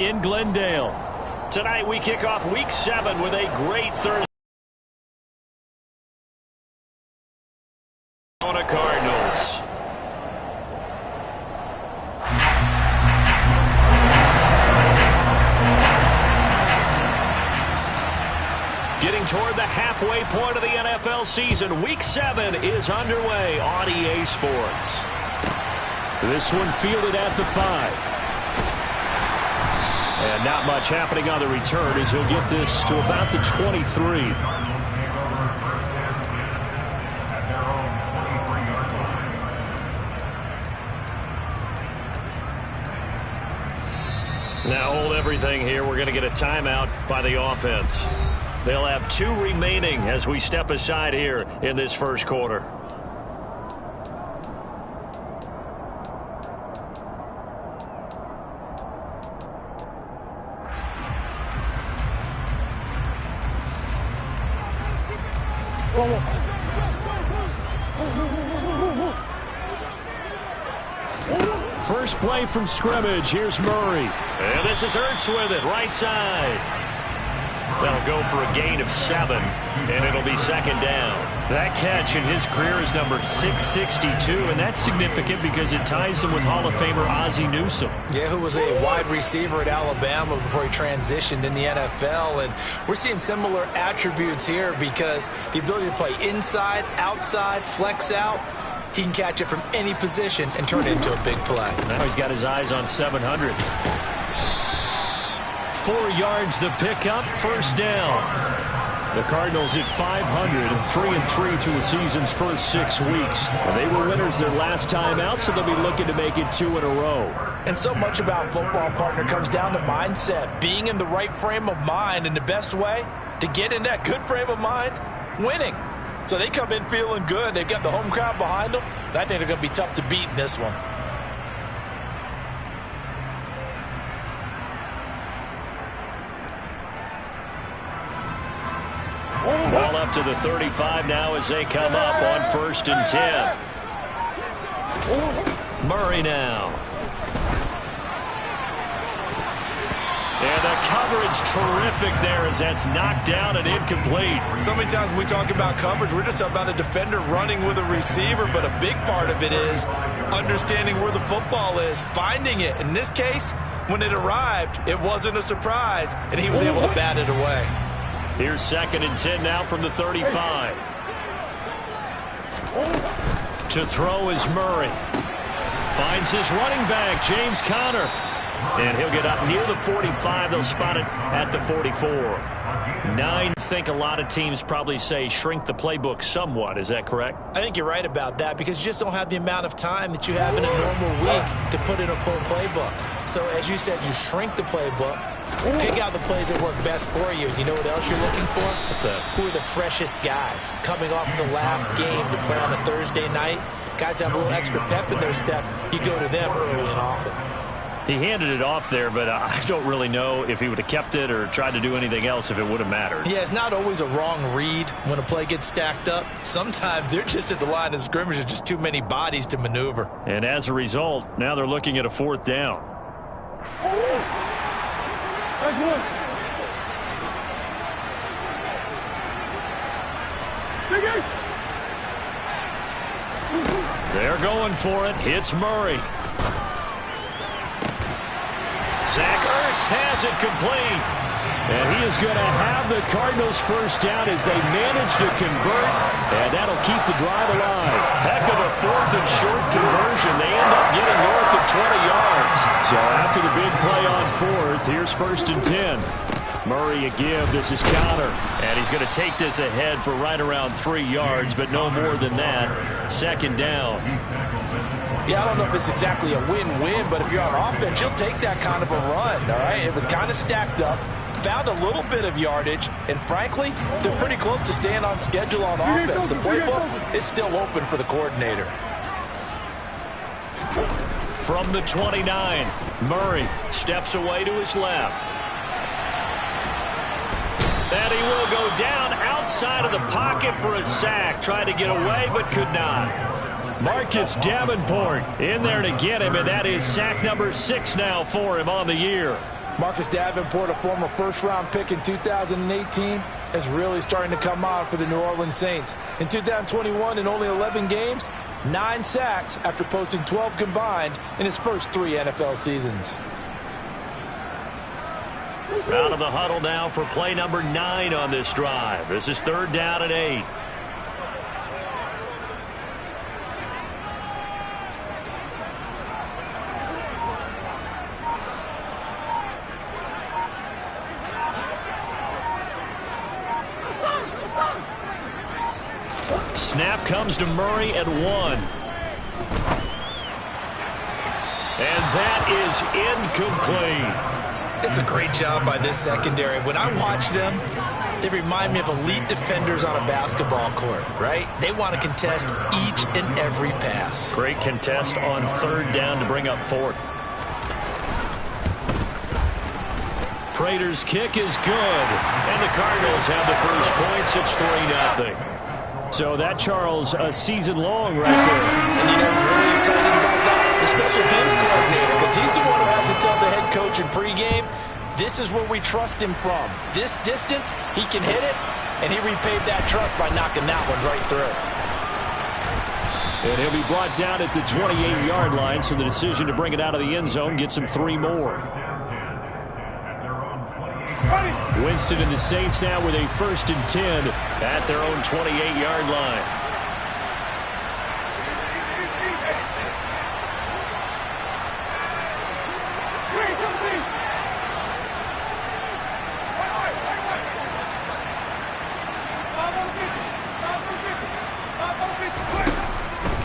in Glendale. Tonight we kick off Week 7 with a great Thursday. Cardinals. Getting toward the halfway point of the NFL season. Week 7 is underway on EA Sports. This one fielded at the 5. And not much happening on the return as he'll get this to about the 23. Now hold everything here. We're going to get a timeout by the offense. They'll have 2 remaining as we step aside here in this first quarter. First play from scrimmage. Here's Murray. And this is Ertz with it, right side. That'll go for a gain of 7, and it'll be second down. That catch in his career is number 662, and that's significant because it ties him with Hall of Famer Ozzie Newsome. Yeah, who was a wide receiver at Alabama before he transitioned in the NFL. And we're seeing similar attributes here because the ability to play inside, outside, flex out, he can catch it from any position and turn it into a big play. Now he's got his eyes on 700. 4 yards the pickup, first down. The Cardinals at 500, 3-3 through the season's first 6 weeks. They were winners their last time out, so they'll be looking to make it 2 in a row. And so much about football, partner, comes down to mindset, being in the right frame of mind, and the best way to get in that good frame of mind, winning. So they come in feeling good. They've got the home crowd behind them. I think they're going to be tough to beat in this one. Ball up to the 35 now as they come up on 1st and 10. Murray now. And the coverage terrific there as that's knocked down and incomplete. So many times when we talk about coverage, we're just about a defender running with a receiver, but a big part of it is understanding where the football is, finding it. In this case, when it arrived, it wasn't a surprise, and he was able to bat it away. Here's 2nd and 10 now from the 35. To throw is Murray. Finds his running back, James Conner. And he'll get up near the 45. They'll spot it at the 44. 9. I think a lot of teams probably say shrink the playbook somewhat. Is that correct? I think you're right about that because you just don't have the amount of time that you have in a normal week to put in a full playbook. So as you said, you shrink the playbook, pick out the plays that work best for you. You know what else you're looking for? What's that? Who are the freshest guys coming off the last game to play on a Thursday night? Guys have a little extra pep in their step. You go to them early and often. He handed it off there, but I don't really know if he would have kept it or tried to do anything else if it would have mattered. Yeah, it's not always a wrong read when a play gets stacked up. Sometimes they're just at the line of scrimmage. There's just too many bodies to maneuver. And as a result, now they're looking at a 4th down. They're going for it. Hits Murray. Zach Ertz has it complete. And he is going to have the Cardinals first down as they manage to convert. And that'll keep the drive alive. Heck of a 4th and short conversion. They end up getting north of 20 yards. So after the big play on 4th, here's 1st and 10. Murray a give. This is Conner. And he's going to take this ahead for right around 3 yards, but no more than that. 2nd down. Yeah, I don't know if it's exactly a win-win, but if you're on offense, you'll take that kind of a run, all right? It was kind of stacked up, found a little bit of yardage, and frankly, they're pretty close to staying on schedule on offense. The playbook is still open for the coordinator. From the 29, Murray steps away to his left. And he will go down outside of the pocket for a sack. Tried to get away, but could not. Marcus Davenport in there to get him, and that is sack number 6 now for him on the year. Marcus Davenport, a former first-round pick in 2018, is really starting to come on for the New Orleans Saints. In 2021, in only 11 games, 9 sacks after posting 12 combined in his first 3 NFL seasons. Out of the huddle now for play number 9 on this drive. This is 3rd down and 8. Snap comes to Murray at 1. And that is incomplete. It's a great job by this secondary. When I watch them, they remind me of elite defenders on a basketball court, right? They want to contest each and every pass. Great contest on 3rd down to bring up 4th. Prater's kick is good. And the Cardinals have the first points. It's 3-0. So that, Charles, a season long right there. And you know, I was really excited about that. The special teams coordinator, because he's the one who has to tell the head coach in pregame, this is where we trust him from. This distance, he can hit it, and he repaid that trust by knocking that one right through. And he'll be brought down at the 28-yard line, so the decision to bring it out of the end zone gets him 3 more. Winston and the Saints now with a 1st and 10 at their own 28-yard line.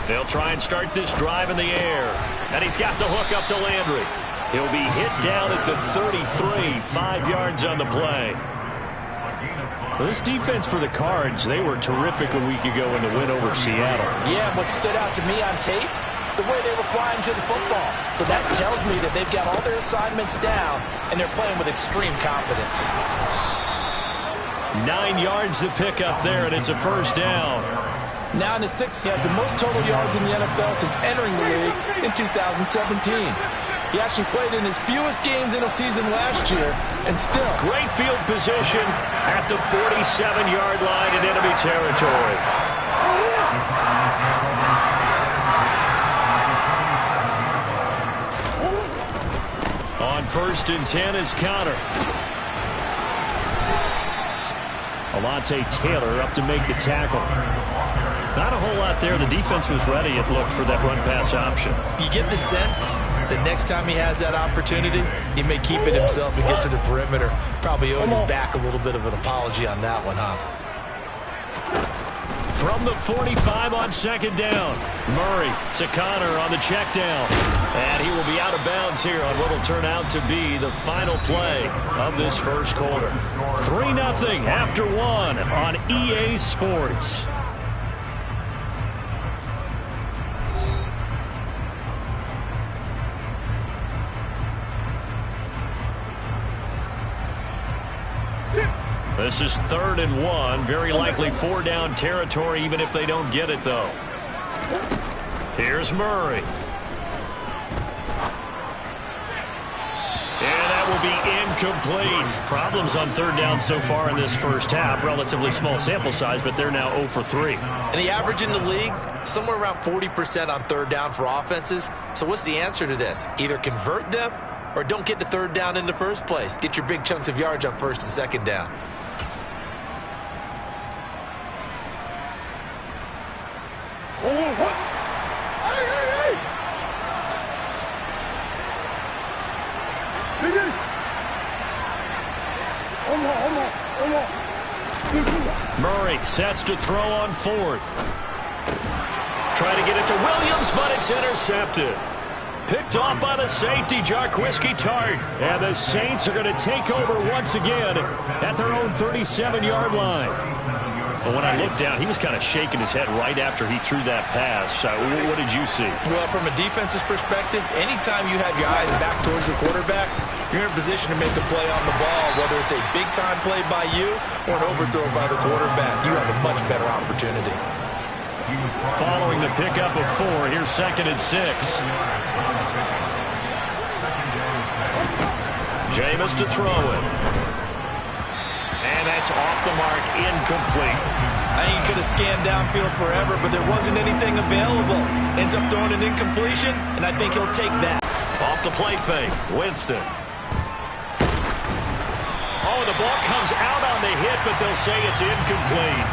They'll try and start this drive in the air. And he's got the hook up to Landry. He'll be hit down at the 33, 5 yards on the play. Well, this defense for the Cards, they were terrific a week ago in the win over Seattle. Yeah, what stood out to me on tape, the way they were flying to the football. So that tells me that they've got all their assignments down, and they're playing with extreme confidence. 9 yards to pick up there, and it's a 1st down. Now in the 6th, he has the most total yards in the NFL since entering the league in 2017. He actually played in his fewest games in a season last year, and still. Great field position at the 47-yard line in enemy territory. On 1st and 10 is Connor. Alontae Taylor up to make the tackle. Not a whole lot there. The defense was ready, it looked, for that run-pass option. You get the sense that next time he has that opportunity, he may keep it himself and get to the perimeter. Probably owes his back a little bit of an apology on that one, huh? From the 45 on 2nd down. Murray to Connor on the check down. And he will be out of bounds here on what will turn out to be the final play of this 1st quarter. 3-0 after 1 on EA Sports. This is 3rd and 1. Very likely 4-down territory, even if they don't get it, though. Here's Murray. And that will be incomplete. Problems on 3rd down so far in this 1st half. Relatively small sample size, but they're now 0 for 3. And the average in the league, somewhere around 40% on 3rd down for offenses. So what's the answer to this? Either convert them or don't get to 3rd down in the first place. Get your big chunks of yards on 1st and 2nd down. Murray sets to throw on 4th. Trying to get it to Williams, but it's intercepted. Picked off by the safety, Jarquiski Tart. And the Saints are going to take over once again at their own 37-yard line. But when I looked down, he was kind of shaking his head right after he threw that pass. What did you see? Well, from a defense's perspective, anytime you have your eyes back towards the quarterback, you're in a position to make a play on the ball, whether it's a big-time play by you or an overthrow by the quarterback. You have a much better opportunity. Following the pickup of 4, here's 2nd and 6. Jameis to throw it. And that's off the mark, incomplete. I think he could have scanned downfield forever, but there wasn't anything available. Ends up throwing an incompletion, and I think he'll take that. Off the play fake, Winston. Oh, the ball comes out on the hit, but they'll say it's incomplete.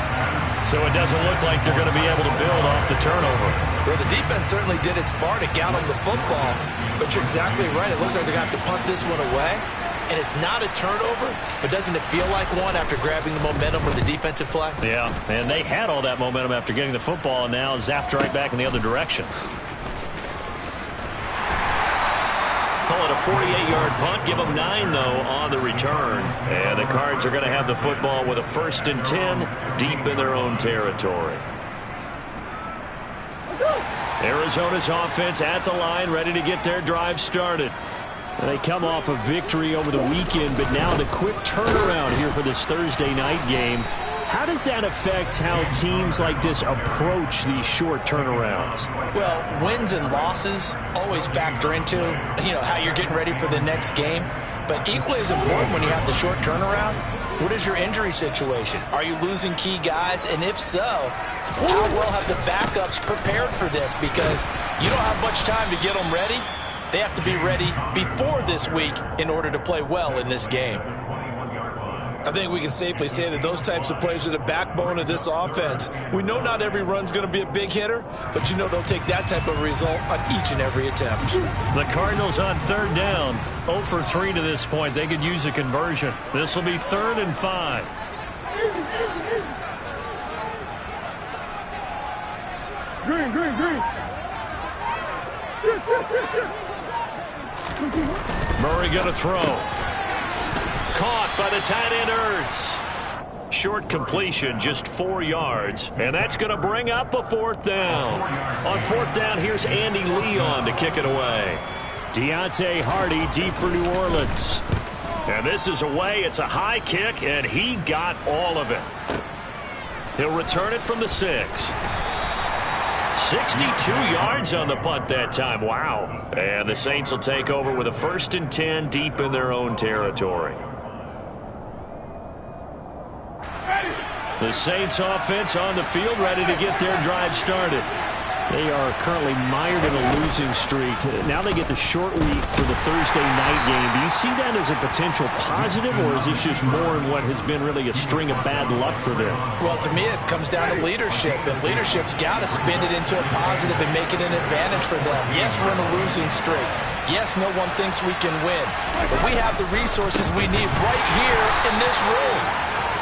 So it doesn't look like they're going to be able to build off the turnover. Well, the defense certainly did its part to get them the football, but you're exactly right. It looks like they're going to have to punt this one away. And it's not a turnover, but doesn't it feel like one after grabbing the momentum with the defensive play? Yeah, and they had all that momentum after getting the football, and now zapped right back in the other direction. Call it a 48-yard punt. Give them 9, though, on the return. And the Cards are going to have the football with a 1st and 10 deep in their own territory. Arizona's offense at the line, ready to get their drive started. They come off a victory over the weekend, but now the quick turnaround here for this Thursday night game. How does that affect how teams like this approach these short turnarounds? Well, wins and losses always factor into, how you're getting ready for the next game. But equally as important when you have the short turnaround, what is your injury situation? Are you losing key guys? And if so, how well have the backups prepared for this? Because you don't have much time to get them ready. They have to be ready before this week in order to play well in this game. I think we can safely say that those types of players are the backbone of this offense. We know not every run's going to be a big hitter, but they'll take that type of result on each and every attempt. The Cardinals on 3rd down, 0 for 3 to this point. They could use a conversion. This will be 3rd and 5. Green. Shit. Murray going to throw. Caught by the tight end Ertz. Short completion, just 4 yards. And that's going to bring up a 4th down. On 4th down, here's Andy Leon to kick it away. Deontay Hardy deep for New Orleans. And this is away. It's a high kick, and he got all of it. He'll return it from the 6. 62 yards on the punt that time. Wow. And the Saints will take over with a 1st and 10 deep in their own territory. The Saints offense on the field, ready to get their drive started. They are currently mired in a losing streak. Now they get the short week for the Thursday night game. Do you see that as a potential positive, or is this just more in what has been really a string of bad luck for them? Well, to me, it comes down to leadership, and leadership's got to spin it into a positive and make it an advantage for them. Yes, we're in a losing streak. Yes, no one thinks we can win, but we have the resources we need right here in this room.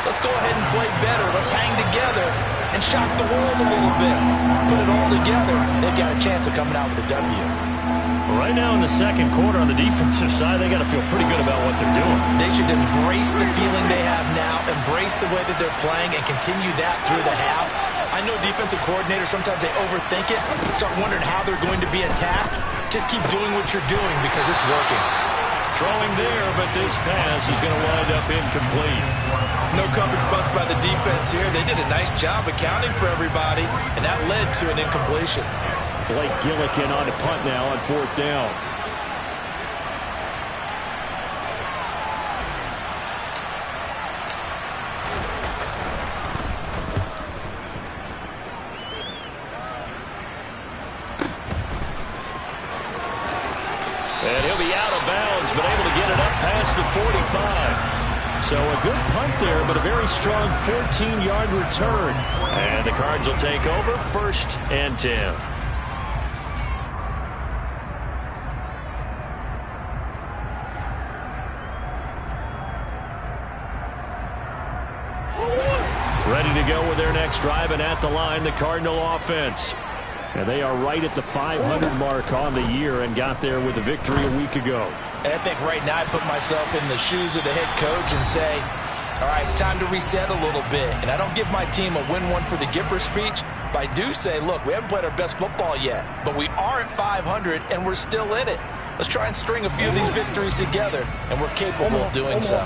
Let's go ahead and play better. Let's hang together and shock the world a little bit. Put it all together. They've got a chance of coming out with a W. Right now in the second quarter on the defensive side, they got to feel pretty good about what they're doing. They should embrace the feeling they have now, embrace the way that they're playing, and continue that through the half. I know defensive coordinators, sometimes they overthink it, start wondering how they're going to be attacked. Just keep doing what you're doing because it's working. Throwing there, but this pass is going to wind up incomplete. No coverage bust by the defense here. They did a nice job accounting for everybody, and that led to an incompletion. Blake Gillikin on a punt now on 4th down. And he'll be out of bounds, but able to get it up past the 45. So a good punt there, but a very strong 14-yard return. And the Cards will take over 1st and 10. Ready to go with their next drive, and at the line, the Cardinal offense. And they are right at the 500 mark on the year and got there with a victory a week ago. And I think right now I put myself in the shoes of the head coach and say, all right, time to reset a little bit. And I don't give my team a win one for the Gipper speech, but I do say, look, we haven't played our best football yet, but we are at 500 and we're still in it. Let's try and string a few of these victories together, and we're capable of doing so.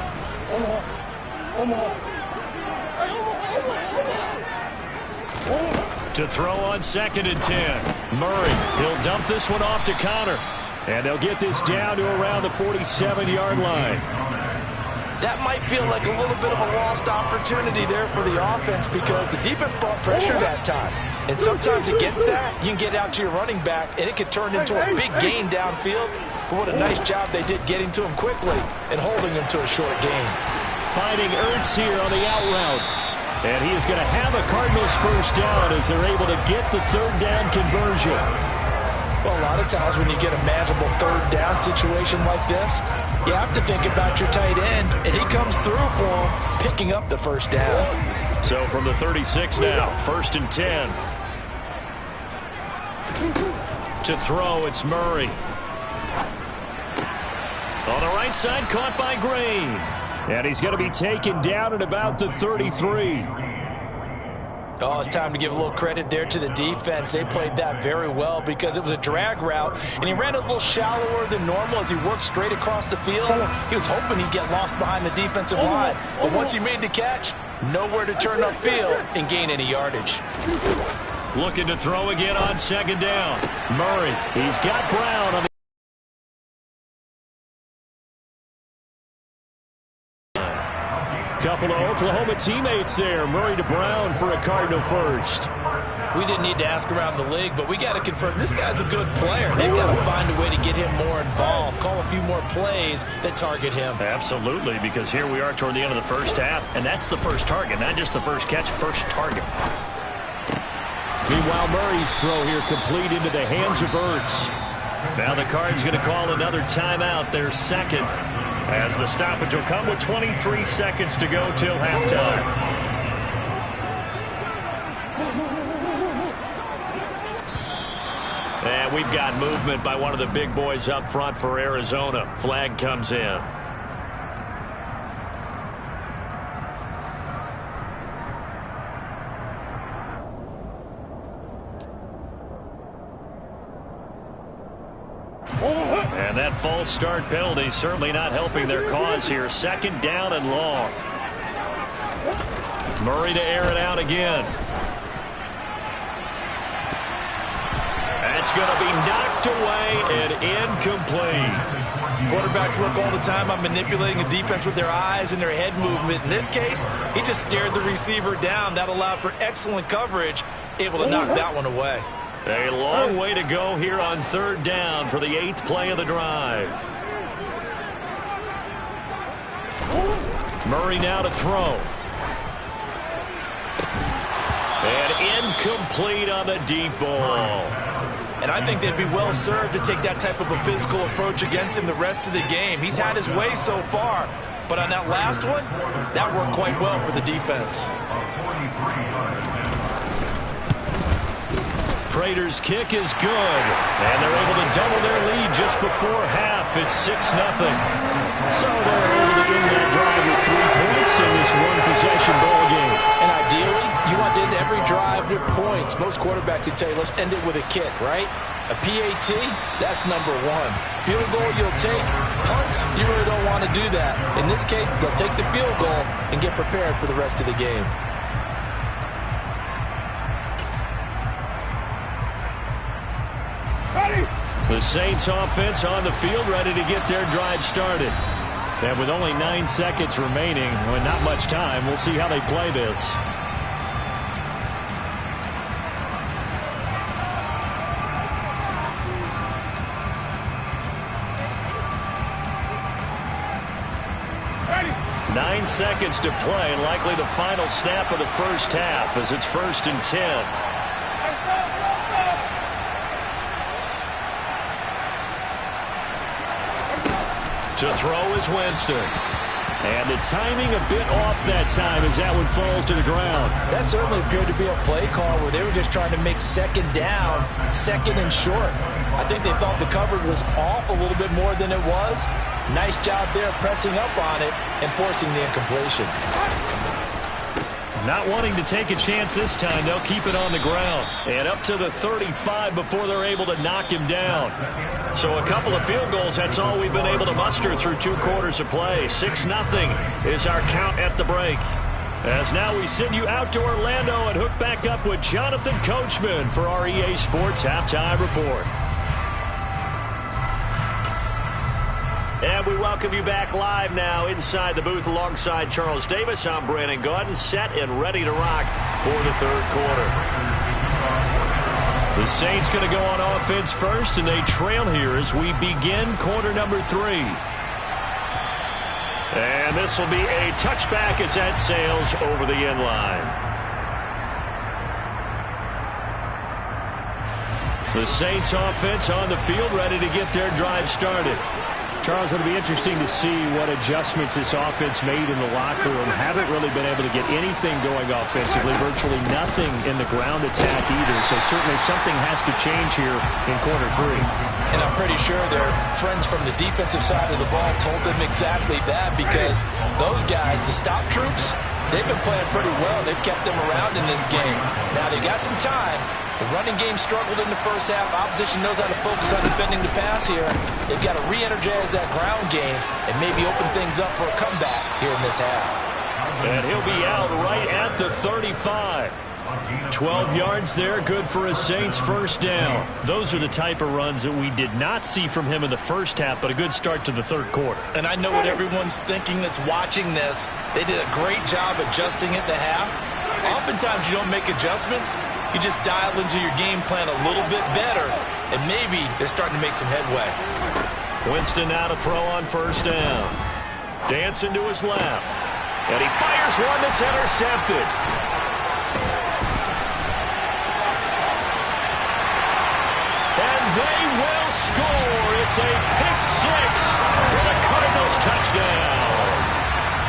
To throw on 2nd and 10. Murray, he'll dump this one off to Connor. And they'll get this down to around the 47-yard line. That might feel like a little bit of a lost opportunity there for the offense because the defense brought pressure that time. And sometimes against that, you can get out to your running back, and it could turn into a big gain downfield. But what a nice job they did getting to him quickly and holding him to a short gain. Finding Ertz here on the out route. And he is going to have a Cardinals first down as they're able to get the third down conversion. Well, a lot of times when you get a manageable third down situation like this, you have to think about your tight end, and he comes through for him, picking up the first down. So from the 36 now, 1st and 10. To throw, it's Murray. On the right side, caught by Green. And he's going to be taken down at about the 33. Oh, it's time to give a little credit there to the defense. They played that very well because it was a drag route, and he ran a little shallower than normal as he worked straight across the field. He was hoping he'd get lost behind the defensive line, but once he made the catch, nowhere to turn upfield and gain any yardage. Looking to throw again on 2nd down. Murray, he's got Brown on the couple of Oklahoma teammates there. Murray to Brown for a Cardinal first. We didn't need to ask around the league, but we got to confirm this guy's a good player. They've got to find a way to get him more involved, call a few more plays that target him. Absolutely, because here we are toward the end of the first half, and that's the first target, not just the first catch, first target. Meanwhile, Murray's throw here complete into the hands of Ertz. Now the Card's going to call another timeout, their second, as the stoppage will come with 23 seconds to go till halftime. And we've got movement by one of the big boys up front for Arizona. Flag comes in. And that false start penalty certainly not helping their cause here. 2nd down and long. Murray to air it out again. That's going to be knocked away and incomplete. Quarterbacks work all the time on manipulating a defense with their eyes and their head movement. In this case, he just stared the receiver down. That allowed for excellent coverage, able to knock that one away. A long way to go here on 3rd down for the 8th play of the drive. Murray now to throw. And incomplete on the deep ball. And I think they'd be well served to take that type of a physical approach against him the rest of the game. He's had his way so far, but on that last one, that worked quite well for the defense. Prater's kick is good, and they're able to double their lead just before half. It's 6-0. So they're able to end that drive with 3 points in this one-possession ball game. And ideally, you want to end every drive with points. Most quarterbacks would tell you, let's end it with a kick, right? A PAT, that's number 1. Field goal you'll take. Punts, you really don't want to do that. In this case, they'll take the field goal and get prepared for the rest of the game. The Saints offense on the field, ready to get their drive started. And with only 9 seconds remaining, and not much time, we'll see how they play this. Ready. 9 seconds to play, likely the final snap of the first half as it's 1st and 10. To throw is Winston. And the timing a bit off that time as that one falls to the ground. That certainly appeared to be a play call where they were just trying to make 2nd down, 2nd and short. I think they thought the coverage was off a little bit more than it was. Nice job there pressing up on it and forcing the incompletion. Not wanting to take a chance this time, they'll keep it on the ground. And up to the 35 before they're able to knock him down. So a couple of field goals, that's all we've been able to muster through 2 quarters of play. 6-0 is our count at the break. As now we send you out to Orlando and hook back up with Jonathan Coachman for our EA Sports Halftime Report. And we welcome you back live now inside the booth alongside Charles Davis. I'm Brandon Gaudin, set and ready to rock for the third quarter. The Saints going to go on offense first, and they trail here as we begin quarter number 3. And this will be a touchback as that sails over the end line. The Saints offense on the field, ready to get their drive started. Charles, it'll be interesting to see what adjustments this offense made in the locker room. Haven't really been able to get anything going offensively, virtually nothing in the ground attack either. So certainly something has to change here in quarter 3. And I'm pretty sure their friends from the defensive side of the ball told them exactly that, because those guys, the stop troops, they've been playing pretty well. They've kept them around in this game. Now they got some time. The running game struggled in the first half. Opposition knows how to focus on defending the pass here. They've got to re-energize that ground game and maybe open things up for a comeback here in this half. And he'll be out right at the 35. 12 yards there, good for a Saints first down. Those are the type of runs that we did not see from him in the first half, but a good start to the third quarter. And I know what everyone's thinking that's watching this. They did a great job adjusting at the half. Oftentimes you don't make adjustments. You just dial into your game plan a little bit better, and maybe they're starting to make some headway. Winston now to throw on first down. Dancing to his left. And he fires one that's intercepted. And they will score. It's a pick 6 for the Cardinals touchdown.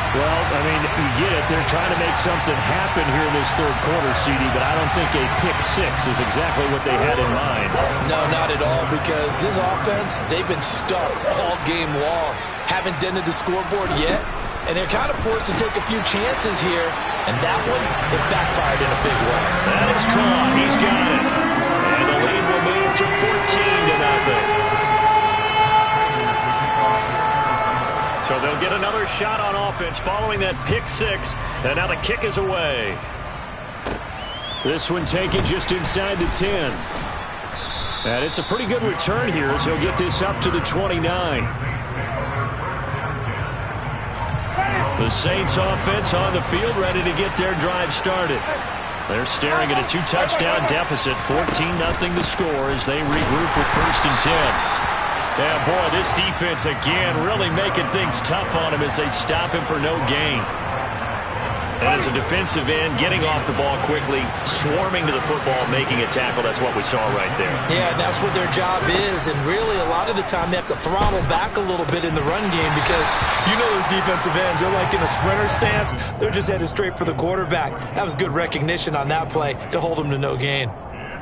Well, I mean, you get it. They're trying to make something happen here in this third quarter, CD, but I don't think a pick 6 is exactly what they had in mind. No, not at all, because this offense, they've been stuck all game long. Haven't dented the scoreboard yet, and they're kind of forced to take a few chances here, and that one, it backfired in a big way. That is caught. He's got it. And the lead will move to 14-0. So they'll get another shot on offense following that pick 6. And now the kick is away. This one taken just inside the 10. And it's a pretty good return here as he'll get this up to the 29. The Saints offense on the field ready to get their drive started. They're staring at a 2-touchdown deficit. 14-0 the score as they regroup with first and 10. Yeah, boy, this defense again really making things tough on him as they stop him for no gain. And as a defensive end, getting off the ball quickly, swarming to the football, making a tackle, that's what we saw right there. Yeah, that's what their job is, and really a lot of the time they have to throttle back a little bit in the run game because you know those defensive ends, they're like in a sprinter stance. They're just headed straight for the quarterback. That was good recognition on that play to hold them to no gain.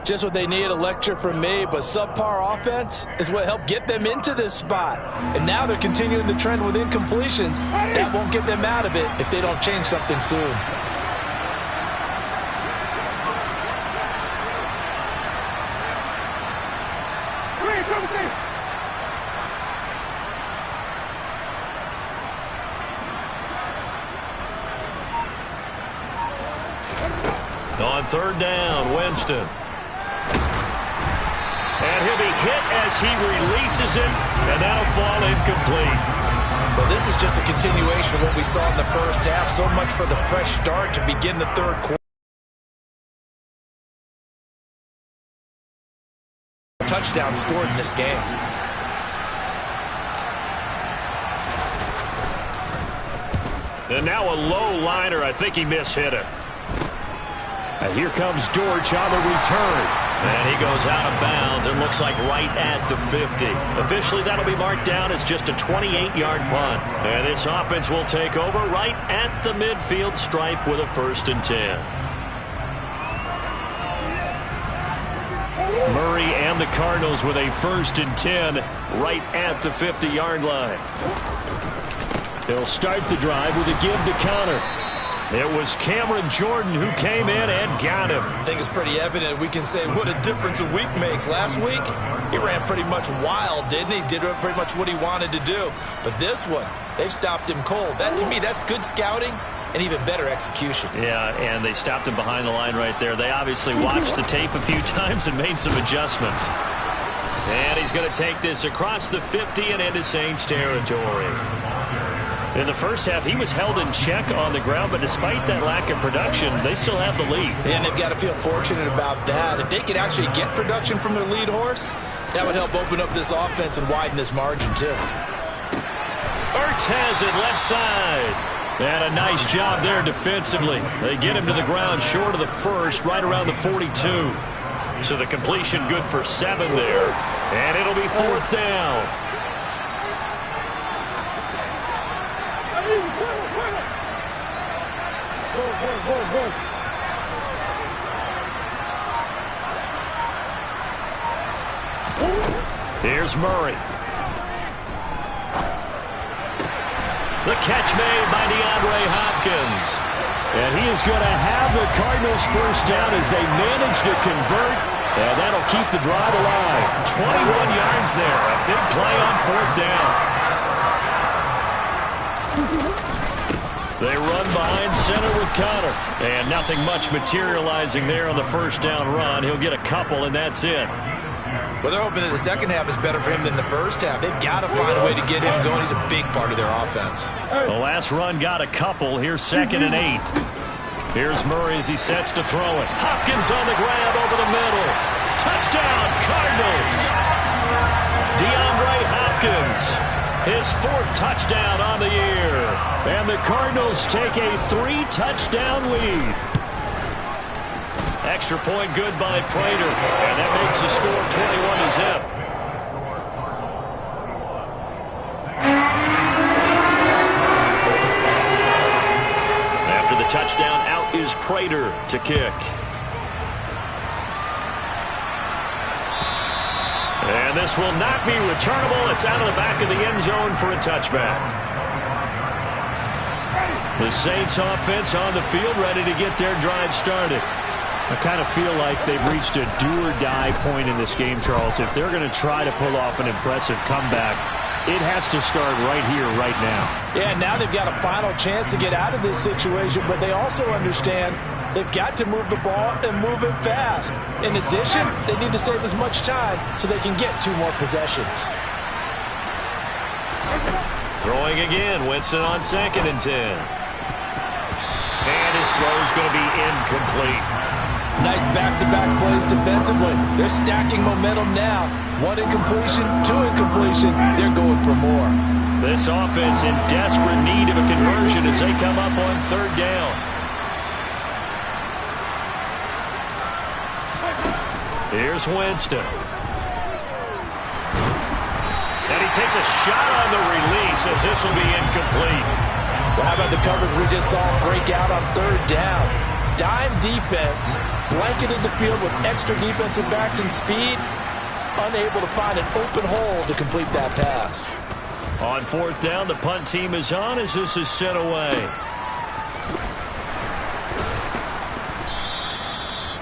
Just what they needed, a lecture from me, but subpar offense is what helped get them into this spot. And now they're continuing the trend with incompletions. That won't get them out of it if they don't change something soon. On third down, Winston. And he'll be hit as he releases it, and that'll fall incomplete. Well, this is just a continuation of what we saw in the first half. So much for the fresh start to begin the third quarter. Touchdown scored in this game. And now a low liner. I think he mishit it. And here comes Dortch on the return. And he goes out of bounds and looks like right at the 50. Officially, that'll be marked down as just a 28-yard punt. And this offense will take over right at the midfield stripe with a 1st and 10. Murray and the Cardinals with a 1st and 10 right at the 50-yard line. They'll start the drive with a give to Connor. It was Cameron Jordan who came in and got him. I think it's pretty evident we can say what a difference a week makes. Last week, he ran pretty much wild, didn't he? Did pretty much what he wanted to do. But this one, they stopped him cold. That, to me, that's good scouting and even better execution. Yeah, and they stopped him behind the line right there. They obviously watched the tape a few times and made some adjustments. And he's going to take this across the 50 and into Saints territory. In the first half, he was held in check on the ground, but despite that lack of production, they still have the lead. And they've got to feel fortunate about that. If they could actually get production from their lead horse, that would help open up this offense and widen this margin, too. Ertz has it left side. And a nice job there defensively. They get him to the ground short of the first, right around the 42. So the completion good for 7 there. And it'll be 4th down. Here's Murray. The catch made by DeAndre Hopkins. And he is going to have the Cardinals first down as they manage to convert. And that'll keep the drive alive. 21 yards there. A big play on 4th down. They run behind center with Connor. And nothing much materializing there on the first down run. He'll get a couple, and that's it. Well, they're hoping that the second half is better for him than the first half. They've got to find a way to get him going. He's a big part of their offense. The last run got a couple. Here's 2nd and 8. Here's Murray as he sets to throw it. Hopkins on the grab over the middle. Touchdown, Cardinals. DeAndre Hopkins, his 4th touchdown on the year. And the Cardinals take a 3-touchdown lead. Extra point good by Prater. And that makes the score 21-0. After the touchdown, out is Prater to kick. And this will not be returnable. It's out of the back of the end zone for a touchback. The Saints offense on the field ready to get their drive started. I kind of feel like they've reached a do-or-die point in this game, Charles. If they're going to try to pull off an impressive comeback, it has to start right here, right now. Yeah, now they've got a final chance to get out of this situation, but they also understand they've got to move the ball and move it fast. In addition, they need to save as much time so they can get 2 more possessions. Throwing again, Winston on 2nd and 10. And his throw's going to be incomplete. Nice back-to-back plays defensively. They're stacking momentum now. 1 incompletion, 2 incompletion. They're going for more. This offense in desperate need of a conversion as they come up on 3rd down. Here's Winston. And he takes a shot on the release as this will be incomplete. Well, how about the coverage we just saw break out on 3rd down? Dime defense, blanketed the field with extra defensive backs and speed, unable to find an open hole to complete that pass. On 4th down, the punt team is on as this is sent away.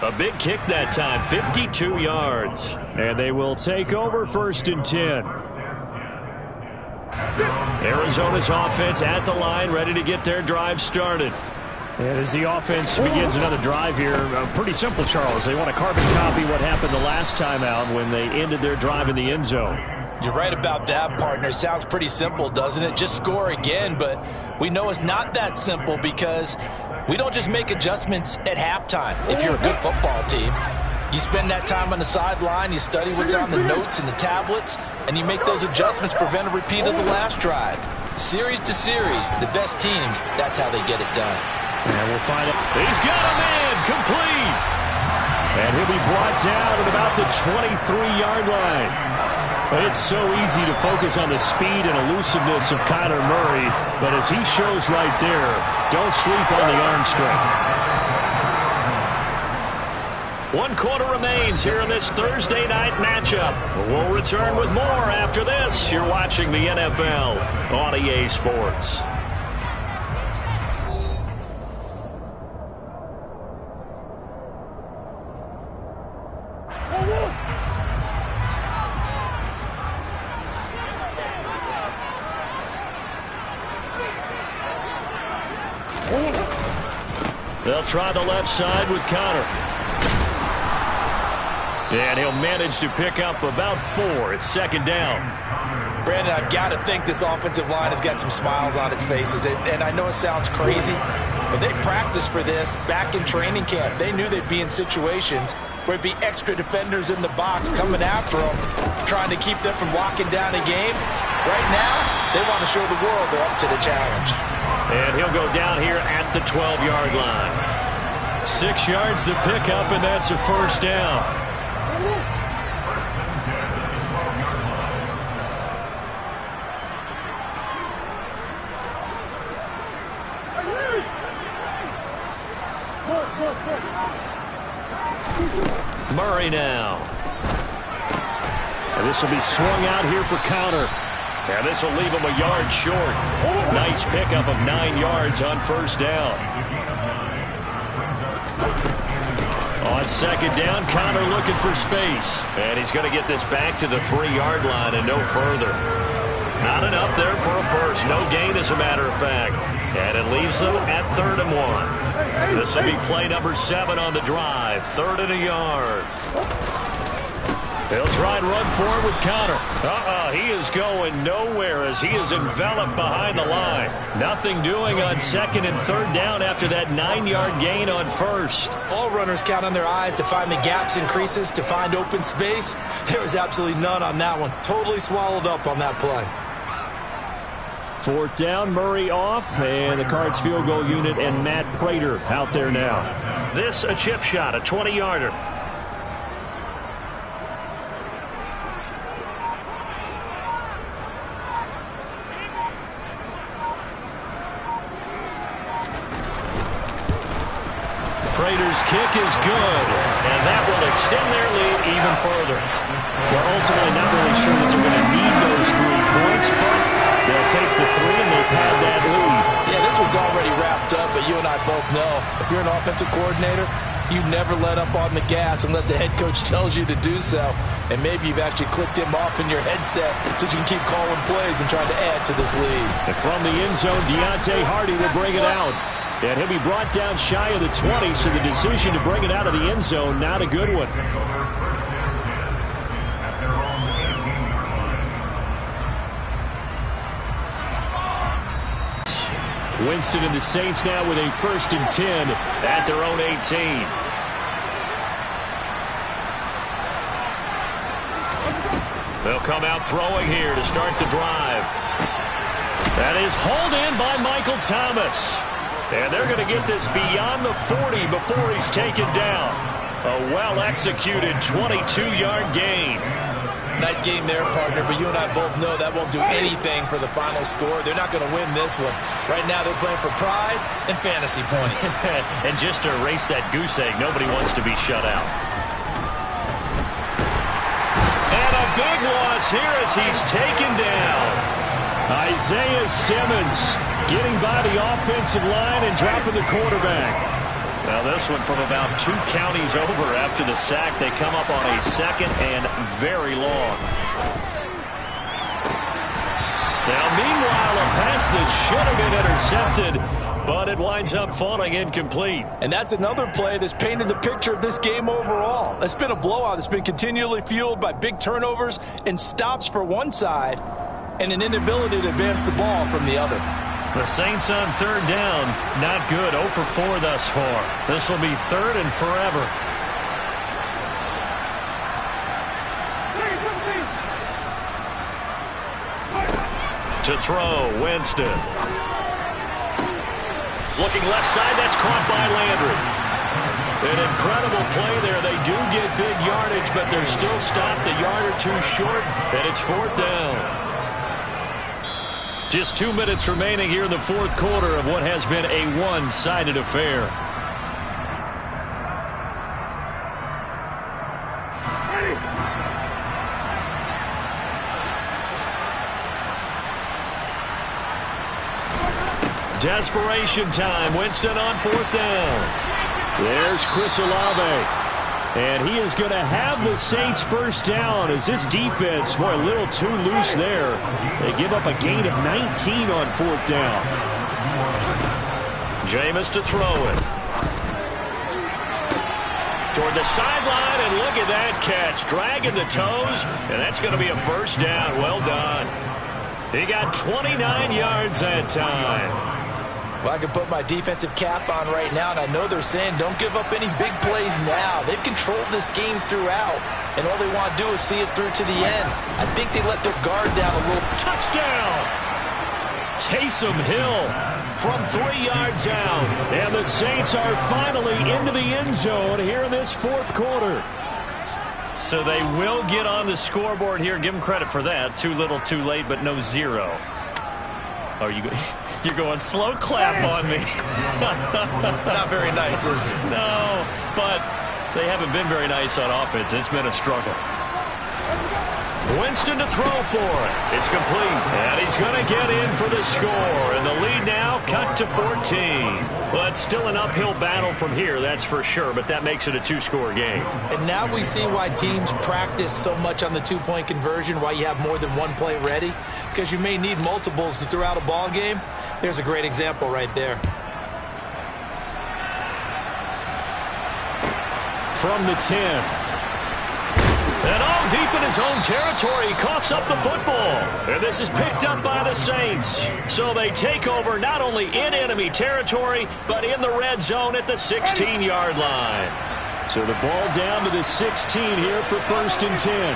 A big kick that time, 52 yards. And they will take over 1st and 10. Arizona's offense at the line, ready to get their drive started. And as the offense begins another drive here, pretty simple, Charles. They want to carbon copy what happened the last time out when they ended their drive in the end zone. You're right about that, partner. Sounds pretty simple, doesn't it? Just score again, but we know it's not that simple because we don't just make adjustments at halftime. If you're a good football team, you spend that time on the sideline, you study what's on the notes and the tablets, and you make those adjustments, prevent a repeat of the last drive. Series to series, the best teams, that's how they get it done. And we'll find it. He's got a man complete. And he'll be brought down at about the 23-yard line. It's so easy to focus on the speed and elusiveness of Kyler Murray, but as he shows right there, don't sleep on the arm strength. 1 quarter remains here in this Thursday night matchup. We'll return with more after this. You're watching the NFL on EA Sports. They'll try the left side with Connor. And he'll manage to pick up about 4. It's second down. Brandon, I've got to think this offensive line has got some smiles on its faces. And I know it sounds crazy, but they practiced for this back in training camp. They knew they'd be in situations where it'd be extra defenders in the box coming after them, trying to keep them from locking down a game. Right now, they want to show the world they're up to the challenge. And he'll go down here at the 12-yard line. 6 yards to pick up, and that's a first down. Murray now. And this will be swung out here for counter. And this will leave him a yard short. Nice pickup of 9 yards on first down. On second down, Connor looking for space. And he's going to get this back to the 3-yard line and no further. Not enough there for a first. No gain, as a matter of fact. And it leaves them at 3rd and 1. This will be play number 7 on the drive. 3rd and a yard. They'll try and run forward with Connor. He is going nowhere as he is enveloped behind the line. Nothing doing on 2nd and 3rd down after that 9-yard gain on 1st. All runners count on their eyes to find the gaps and creases, to find open space. There was absolutely none on that one. Totally swallowed up on that play. 4th down, Murray off, and the Cards field goal unit and Matt Prater out there now. This a chip shot, a 20-yarder. Prater's kick is good, and that will extend their lead even further. We're ultimately not really sure that they're going to need those 3 points, but they'll take the 3 and they've had that lead. Yeah, this one's already wrapped up, but you and I both know if you're an offensive coordinator, you never let up on the gas unless the head coach tells you to do so. And maybe you've actually clicked him off in your headset so you can keep calling plays and trying to add to this lead. And from the end zone, Deontay Hardy will bring it out. And he'll be brought down shy of the 20, so the decision to bring it out of the end zone, not a good one. Winston and the Saints now with a 1st and 10 at their own 18. They'll come out throwing here to start the drive. That is hauled in by Michael Thomas. And they're going to get this beyond the 40 before he's taken down. A well-executed 22-yard gain. Nice game there, partner, but you and I both know that won't do anything for the final score. They're not going to win this one. Right now they're playing for pride and fantasy points. And just to erase that goose egg, nobody wants to be shut out. And a big loss here as he's taken down. Isaiah Simmons getting by the offensive line and dropping the quarterback. Now this one from about 2 counties over after the sack. They come up on a 2nd and very long. Now meanwhile, a pass that should have been intercepted, but it winds up falling incomplete. And that's another play that's painted the picture of this game overall. It's been a blowout. It's been continually fueled by big turnovers and stops for one side and an inability to advance the ball from the other. The Saints on 3rd down, not good. 0 for 4 thus far. This will be 3rd and forever. To throw, Winston. Looking left side, that's caught by Landry. An incredible play there. They do get big yardage, but they're still stopped a yard or 2 short, and it's 4th down. Just 2 minutes remaining here in the 4th quarter of what has been a one-sided affair. Desperation time. Winston on 4th down. There's Chris Olave. And he is going to have the Saints first down as this defense, boy, a little too loose there. They give up a gain of 19 on 4th down. Jameis to throw it. Toward the sideline, and look at that catch. Dragging the toes, and that's going to be a first down. Well done. He got 29 yards that time. Well, I can put my defensive cap on right now, and I know they're saying don't give up any big plays now. They've controlled this game throughout, and all they want to do is see it through to the end. I think they let their guard down a little. Touchdown! Taysom Hill from 3 yards out, and the Saints are finally into the end zone here in this fourth quarter. So they will get on the scoreboard here. Give them credit for that. Too little, too late, but no zero. Are you? You're going slow clap on me. Not very nice, is it? No, but they haven't been very nice on offense. It's been a struggle. Winston to throw for it. It's complete, and he's going to get in for the score. And the lead now cut to 14. Well, it's still an uphill battle from here, that's for sure, but that makes it a two-score game. And now we see why teams practice so much on the two-point conversion, why you have more than one play ready, because you may need multiples to throw out a ball game. There's a great example right there. From the 10. And all deep in his own territory, he coughs up the football. And this is picked up by the Saints. So they take over not only in enemy territory, but in the red zone at the 16-yard line. So the ball down to the 16 here for 1st and 10.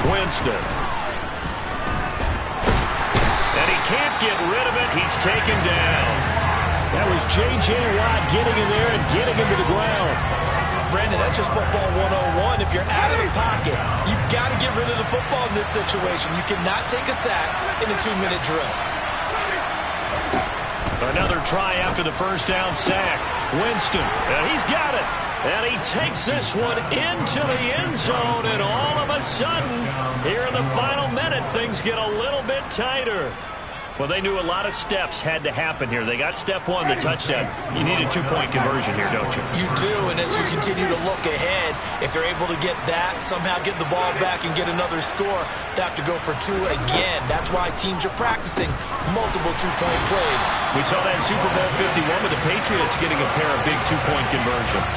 Winston. And he can't get rid of it. He's taken down. That was J.J. Watt getting in there and getting him to the ground. Brandon, that's just football 101. If you're out of the pocket, you've got to get rid of the football in this situation. You cannot take a sack in a 2-minute drill. Another try after the first down sack. Winston, and he's got it. And he takes this one into the end zone, and all of a sudden, here in the final minute, things get a little bit tighter. Well, they knew a lot of steps had to happen here. They got step one, the touchdown. You need a two-point conversion here, don't you? You do, and as you continue to look ahead, if they're able to get that, somehow get the ball back and get another score, they have to go for two again. That's why teams are practicing multiple two-point plays. We saw that in Super Bowl 51 with the Patriots getting a pair of big two-point conversions.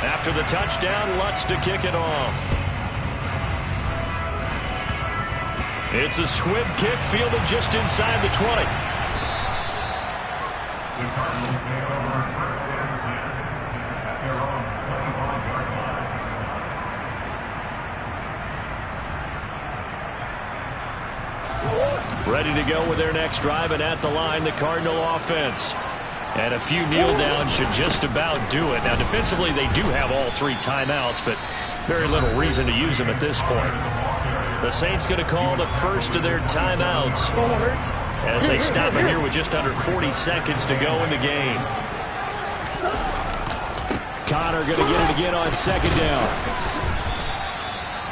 After the touchdown, Lutz to kick it off. It's a squib kick fielded just inside the 20. Ready to go with their next drive, and at the line, the Cardinal offense. And a few kneel downs should just about do it. Now, defensively, they do have all 3 timeouts, but very little reason to use them at this point. The Saints going to call the first of their timeouts as they stop it here with just under 40 seconds to go in the game. Connor going to get it again on 2nd down.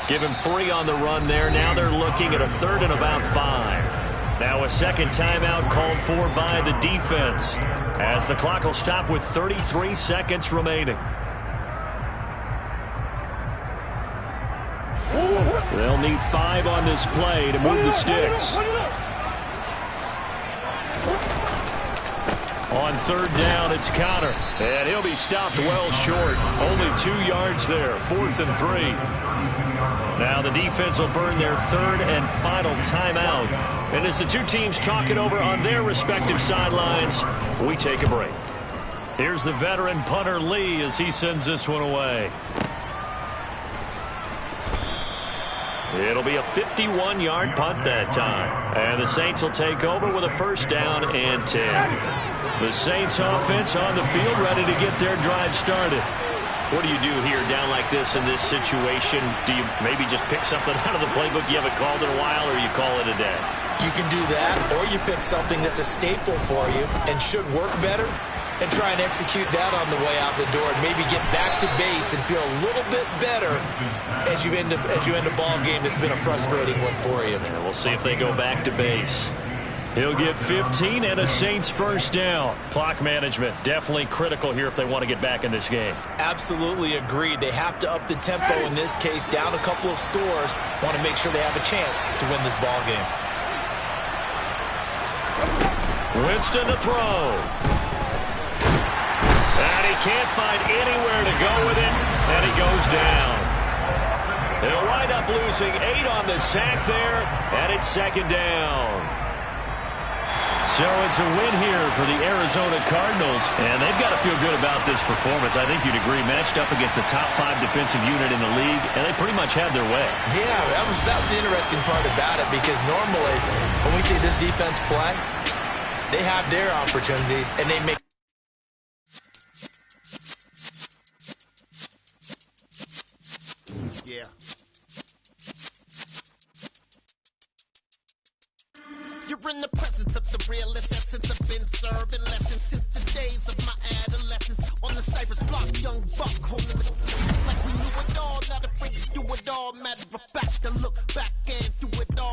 Give him 3 on the run there. Now they're looking at a 3rd and about 5. Now a second timeout called for by the defense as the clock will stop with 33 seconds remaining. They'll need 5 on this play to move the sticks. On 3rd down, it's Connor, and he'll be stopped well short. Only 2 yards there, 4th and 3. Now the defense will burn their 3rd and final timeout. And as the two teams talk it over on their respective sidelines, we take a break. Here's the veteran punter Lee as he sends this one away. It'll be a 51-yard punt that time. And the Saints will take over with a 1st down and 10. The Saints offense on the field ready to get their drive started. What do you do here down like this in this situation? Do you maybe just pick something out of the playbook you haven't called in a while, or you call it a day? You can do that, or you pick something that's a staple for you and should work better and try and execute that on the way out the door and maybe get back to base and feel a little bit better as you end a ball game that's been a frustrating one for you. And we'll see if they go back to base. He'll get 15 and a Saints first down. Clock management definitely critical here if they want to get back in this game. Absolutely agreed. They have to up the tempo in this case, down a couple of scores. Want to make sure they have a chance to win this ball game. Winston to throw. And he can't find anywhere to go with it, and he goes down. He'll wind up losing 8 on the sack there, and it's second down. So it's a win here for the Arizona Cardinals, and they've got to feel good about this performance. I think you'd agree, matched up against a top 5 defensive unit in the league, and they pretty much had their way. Yeah, that was the interesting part about it, because normally when we see this defense play, they have their opportunities, and they make yeah. You're in the presence of the realest essence. I've been serving lessons since the days of my adolescence. On the Cypress block, young buck holding the like we knew it all. Now to bring you do it all. Matter of fact, to look back and do it all.